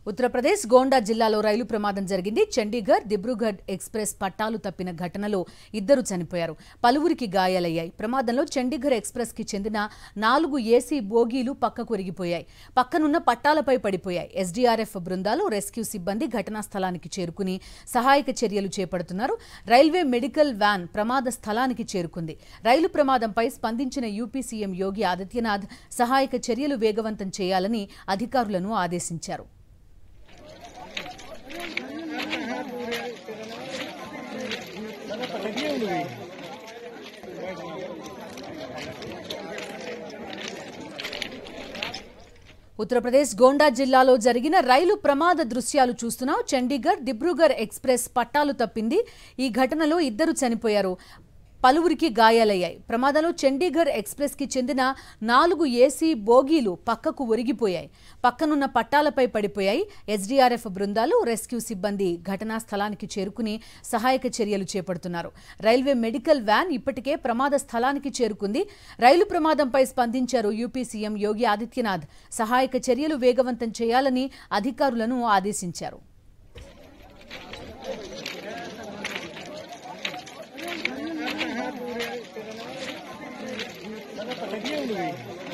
ఉత్తరప్రదేశ్ గోండా జిల్లాలో రైలు ప్రమాదం జరిగింది. చండీగఢ్ దిబ్రూగఢ్ ఎక్స్ప్రెస్ పట్టాలు తప్పిన ఘటనలో 2 చనిపోయారు, పలువురికి గాయాలయ్యాయి. ప్రమాదంలో చండీగఢ్ ఎక్స్ప్రెస్ కి చెందిన 4 ఏసీ బోగీలు పక్కకు ఒరిగిపోయాయి, పక్కనున్న పట్టాలపై పడిపోయాయి. ఎస్డీఆర్ఎఫ్ బృందాలు, రెస్క్యూ సిబ్బంది ఘటనా స్థలానికి చేరుకుని సహాయక చర్యలు చేపడుతున్నారు. రైల్వే మెడికల్ వ్యాన్ ప్రమాద స్థలానికి చేరుకుంది. రైలు ప్రమాదంపై స్పందించిన యూపీ సీఎం యోగి ఆదిత్యనాథ్ సహాయక చర్యలు వేగవంతం చేయాలని అధికారులను ఆదేశించారు. ఉత్తరప్రదేశ్ గోండా జిల్లాలో జరిగిన రైలు ప్రమాద దృశ్యాలు చూస్తున్నాం. చండీగఢ్ దిబ్రూగఢ్ ఎక్స్ప్రెస్ పట్టాలు తప్పింది. ఈ ఘటనలో 2 చనిపోయారు, పలువురికి గాయాలయ్యాయి. ప్రమాదంలో చండీగఢ్ ఎక్స్ప్రెస్ కి చెందిన 4 ఏసీ బోగీలు పక్కకు ఒరిగిపోయాయి, పక్కనున్న పట్టాలపై పడిపోయాయి. ఎస్డీఆర్ఎఫ్ బృందాలు, రెస్క్యూ సిబ్బంది ఘటనా స్థలానికి చేరుకుని సహాయక చర్యలు చేపడుతున్నారు. రైల్వే మెడికల్ వ్యాన్ ఇప్పటికే ప్రమాద స్థలానికి చేరుకుంది. రైలు ప్రమాదంపై స్పందించారు యూపీ సీఎం యోగి ఆదిత్యనాథ్. సహాయక చర్యలు వేగవంతం చేయాలని అధికారులను ఆదేశించారు. लगी